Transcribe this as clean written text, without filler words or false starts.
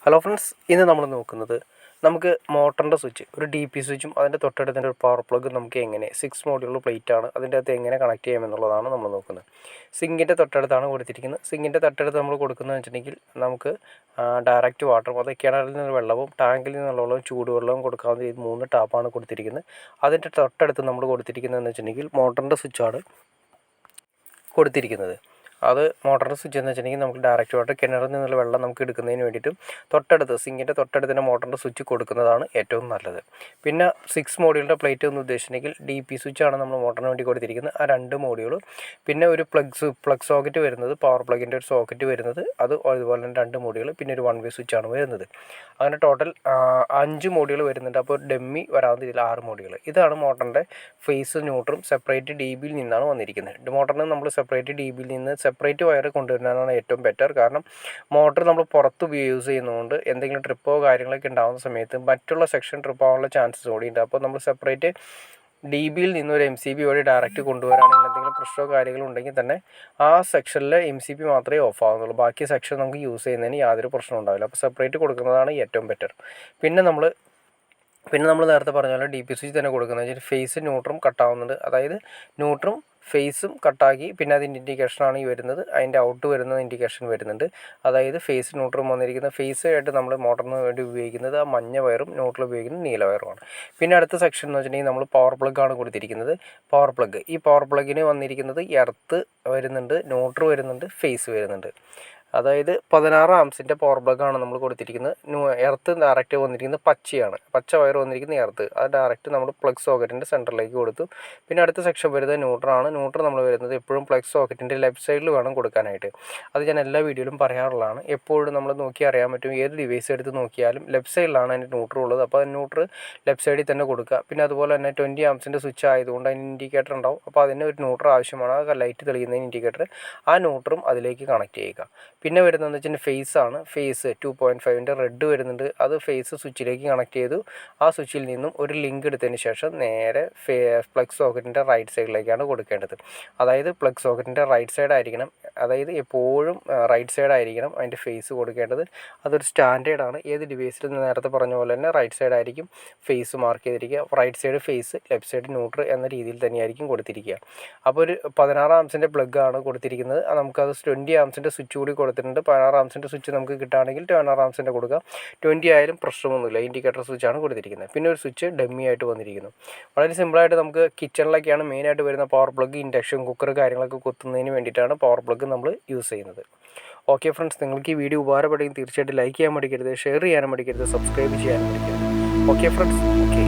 Hello friends, ഇന്ന് നമ്മൾ നോക്കുന്നത് നമുക്ക് മോട്ടറിൻ്റെ സ്വിച്ച് ഒരു ഡി പി സ്വിച്ചും അതിൻ്റെ തൊട്ടടുത്തിൻ്റെ ഒരു പവർ പ്ലഗ് നമുക്ക് എങ്ങനെ 6 മോഡ്യൂൾ പ്ലേറ്റ് ആണ് അതിൻ്റെ അകത്ത് എങ്ങനെ കണക്ട് ചെയ്യാമെന്നുള്ളതാണ് നമ്മൾ നോക്കുന്നത്. സിങ്കിൻ്റെ തൊട്ടടുത്താണ് കൊടുത്തിരിക്കുന്നത്. സിങ്കിൻ്റെ തൊട്ടടുത്ത് നമ്മൾ കൊടുക്കുന്നതെന്ന് വെച്ചിട്ടുണ്ടെങ്കിൽ നമുക്ക് ഡയറക്റ്റ് വാട്ടറും അത് കിണറിൽ നിന്ന് വെള്ളവും ടാങ്കിൽ നിന്നുള്ള വെള്ളവും ചൂടുവെള്ളവും കൊടുക്കാവുന്ന രീതി 3 ടാപ്പാണ് കൊടുത്തിരിക്കുന്നത്. അതിൻ്റെ തൊട്ടടുത്ത് നമ്മൾ കൊടുത്തിരിക്കുന്നതെന്ന് വെച്ചിട്ടുണ്ടെങ്കിൽ മോട്ടറിൻ്റെ സ്വിച്ചാണ് കൊടുത്തിരിക്കുന്നത്. അത് മോട്ടറിൻ്റെ സ്വിച്ച് എന്ന് വെച്ചിട്ടുണ്ടെങ്കിൽ നമുക്ക് ഡയറക്റ്റ് വാട്ടർ കിണറിൽ നിന്നുള്ള വെള്ളം നമുക്ക് എടുക്കുന്നതിന് വേണ്ടിയിട്ടും തൊട്ടടുത്ത് സിങ്കിൻ്റെ തൊട്ടടുത്തിന് മോട്ടറിൻ്റെ സ്വിച്ച് കൊടുക്കുന്നതാണ് ഏറ്റവും നല്ലത്. പിന്നെ 6 മോഡ്യൂളിൻ്റെ പ്ലേറ്റ് എന്ന് ഉദ്ദേശിച്ചിട്ടുണ്ടെങ്കിൽ ഡി പി സ്വിച്ചാണ് നമ്മൾ മോട്ടറിന് വേണ്ടി കൊടുത്തിരിക്കുന്നത്. ആ 2 മോഡ്യൂളും പിന്നെ ഒരു പ്ലഗ് സോക്കറ്റ് വരുന്നത്, പവർ പ്ലഗിൻ്റെ ഒരു സോക്കറ്റ് വരുന്നത്, അത് അതുപോലെ തന്നെ 2 മോഡ്യൂൾ, പിന്നെ ഒരു 1 വേ സ്വിച്ചാണ് വരുന്നത്. അങ്ങനെ ടോട്ടൽ 5 മോഡ്യൂൾ വരുന്നുണ്ട്. അപ്പോൾ ഡെമ്മി വരാവുന്ന രീതിയിൽ 6 മോഡ്യൂൾ. ഇതാണ് മോട്ടറിൻ്റെ ഫേസ് ന്യൂട്രും സെപ്പറേറ്റ് ഡി ബിയിൽ നിന്നാണ് വന്നിരിക്കുന്നത്. മോട്ടറിന് നമ്മൾ സെപ്പറേറ്റ് ഡി ബിയിൽ നിന്ന് സെപ്പറേറ്റ് വയർ കൊണ്ടുവരുന്നതാണ് ഏറ്റവും ബെറ്റർ. കാരണം മോട്ടർ നമ്മൾ പുറത്ത് യൂസ് ചെയ്യുന്നതുകൊണ്ട് എന്തെങ്കിലും ട്രിപ്പോ കാര്യങ്ങളൊക്കെ ഉണ്ടാകുന്ന സമയത്ത് മറ്റുള്ള സെക്ഷൻ ട്രിപ്പ് ആവാനുള്ള ചാൻസസ് കൂടിയുണ്ട്. അപ്പോൾ നമ്മൾ സെപ്പറേറ്റ് ഡി ബിയിൽ നിന്ന് ഒരു MCB വഴി ഡയറക്റ്റ് കൊണ്ടുവരാണെങ്കിൽ എന്തെങ്കിലും പ്രശ്നമോ കാര്യങ്ങളോ ഉണ്ടെങ്കിൽ തന്നെ ആ സെക്ഷനിലെ MCB മാത്രമേ ഓഫ് ആവുന്നുള്ളൂ. ബാക്കി സെക്ഷൻ നമുക്ക് യൂസ് ചെയ്യുന്നതിന് യാതൊരു പ്രശ്നവും ഉണ്ടാവില്ല. അപ്പോൾ സെപ്പറേറ്റ് കൊടുക്കുന്നതാണ് ഏറ്റവും ബെറ്റർ. പിന്നെ നമ്മൾ നേരത്തെ പറഞ്ഞ പോലെ ഡി പി സ്വിച്ച് തന്നെ കൊടുക്കുന്നത് വെച്ചാൽ ഫേസ് ന്യൂട്രും കട്ടാവുന്നുണ്ട്. അതായത് ന്യൂട്രും ഫേസും കട്ടാക്കി പിന്നെ അതിൻ്റെ ഇൻഡിക്കേഷനാണ് ഈ വരുന്നത്. അതിൻ്റെ ഔട്ട് വരുന്നത് ഇൻഡിക്കേഷൻ വരുന്നുണ്ട്. അതായത് ഫേസ് ന്യൂട്രും വന്നിരിക്കുന്ന ഫേസ് ആയിട്ട് നമ്മൾ മോട്ടറിന് വേണ്ടി ഉപയോഗിക്കുന്നത് ആ മഞ്ഞ വയറും ന്യൂട്രൽ ഉപയോഗിക്കുന്നത് നീല വയറുമാണ്. പിന്നെ അടുത്ത സെക്ഷൻ എന്ന് വെച്ചിട്ടുണ്ടെങ്കിൽ നമ്മൾ പവർ പ്ലഗ് ആണ് കൊടുത്തിരിക്കുന്നത്. പവർ പ്ലഗ്, ഈ പവർ പ്ലഗിന് വന്നിരിക്കുന്നത് എർത്ത് വരുന്നുണ്ട്, ന്യൂട്രൽ വരുന്നുണ്ട്, ഫേസ് വരുന്നുണ്ട്. അതായത് 16 ആംസിൻ്റെ പവർ പ്ലഗാണ് നമ്മൾ കൊടുത്തിരിക്കുന്നത്. എർത്ത് ഡയറക്റ്റ് വന്നിരിക്കുന്നത് പച്ചയാണ്, പച്ച വയർ വന്നിരിക്കുന്നത് എർത്ത്. അത് ഡയറക്റ്റ് നമ്മൾ പ്ലഗ് സോക്കറ്റിൻ്റെ സെൻറ്ററിലേക്ക് കൊടുത്തു. പിന്നെ അടുത്ത സെക്ഷൻ വരുന്നത് ന്യൂട്രാണ്. ന്യൂട്രൽ നമ്മൾ വരുന്നത് എപ്പോഴും പ്ലഗ് സോക്കറ്റിൻ്റെ ലെഫ്റ്റ് സൈഡിൽ വേണം കൊടുക്കാനായിട്ട്. അത് ഞാൻ എല്ലാ വീഡിയോയിലും പറയാറുള്ളതാണ്. എപ്പോഴും നമ്മൾ നോക്കി അറിയാൻ പറ്റും, ഏത് ഡിവൈസ് എടുത്ത് നോക്കിയാലും ലെഫ്റ്റ് സൈഡിലാണ് അതിൻ്റെ ന്യൂട്രൽ ഉള്ളത്. അപ്പോൾ ന്യൂട്രൽ ലെഫ്റ്റ് സൈഡിൽ തന്നെ കൊടുക്കുക. പിന്നെ അതുപോലെ തന്നെ 20 ആംസിൻ്റെ സ്വിച്ച് ആയതുകൊണ്ട് അതിന് ഇൻഡിക്കേറ്റർ ഉണ്ടാവും. അപ്പോൾ അതിന് ഒരു ന്യൂട്രൽ ആവശ്യമാണ്, ആ ലൈറ്റ് തെളിയുന്നതിന് ഇൻഡിക്കേറ്റർ. ആ ന്യൂട്രും അതിലേക്ക് കണക്ട് ചെയ്യുക. പിന്നെ വരുന്നതെന്ന് വെച്ചാൽ ഫേസാണ്. ഫേസ് 2.5ൻ്റെ റെഡ് വരുന്നുണ്ട്. അത് ഫേസ് സ്വിച്ചിലേക്ക് കണക്ട് ചെയ്തു. ആ സ്വിച്ചിൽ നിന്നും ഒരു ലിങ്ക് എടുത്തതിന് ശേഷം നേരെ പ്ലഗ് സോക്കറ്റിൻ്റെ റൈറ്റ് സൈഡിലേക്കാണ് കൊടുക്കേണ്ടത്. അതായത് പ്ലഗ് സോക്കറ്റിൻ്റെ റൈറ്റ് സൈഡ് ആയിരിക്കണം, അതായത് എപ്പോഴും റൈറ്റ് സൈഡ് ആയിരിക്കണം അതിൻ്റെ ഫേസ് കൊടുക്കേണ്ടത്. അതൊരു സ്റ്റാൻഡേർഡാണ്. ഏത് ഡിവൈസിൽ നേരത്തെ പറഞ്ഞ പോലെ തന്നെ റൈറ്റ് സൈഡ് ആയിരിക്കും ഫേസ് മാർക്ക് ചെയ്തിരിക്കുക. Right side face, left side neutral എന്ന രീതിയിൽ തന്നെയായിരിക്കും കൊടുത്തിരിക്കുക. അപ്പോൾ ഒരു 16 ആംസിൻ്റെ പ്ലഗ് ആണ് കൊടുത്തിരിക്കുന്നത്. നമുക്കത് 20 ആംസിൻ്റെ സ്വിച്ച് കൂടി കൊടുത്തിട്ടുണ്ട്. 16 ആംസിൻ്റെ സ്വിച്ച് നമുക്ക് കിട്ടുകയാണെങ്കിൽ 16 ആംസിൻ്റെ കൊടുക്കുക. 20 ആയാലും പ്രശ്നമൊന്നുമില്ല. ഇൻഡിക്കേറ്റർ സ്വിച്ചാണ് കൊടുത്തിരിക്കുന്നത്. പിന്നെ ഒരു സ്വിച്ച് ഡമ്മി ആയിട്ട് വന്നിരിക്കുന്നു. വളരെ സിമ്പിളായിട്ട് നമുക്ക് കിച്ചണിലൊക്കെയാണ് മെയിനായിട്ട് വരുന്ന പവർ പ്ലഗ്, ഇൻഡക്ഷൻ കുക്കർ കാര്യങ്ങളൊക്കെ കുത്തുന്നതിന് വേണ്ടിയിട്ടാണ് പവർ പ്ലഗ് നമ്മൾ യൂസ് ചെയ്യുന്നത്. ഓക്കെ ഫ്രണ്ട്സ്, നിങ്ങൾക്ക് ഈ വീഡിയോ ഉപകാരപ്പെടുമെങ്കിൽ തീർച്ചയായിട്ടും ലൈക്ക് ചെയ്യാൻ മടിക്കരുത്, ഷെയർ ചെയ്യാനും മടിക്കരുത്, സബ്സ്ക്രൈബ് ചെയ്യാനും മടിക്കരുത്. Okay friends, okay.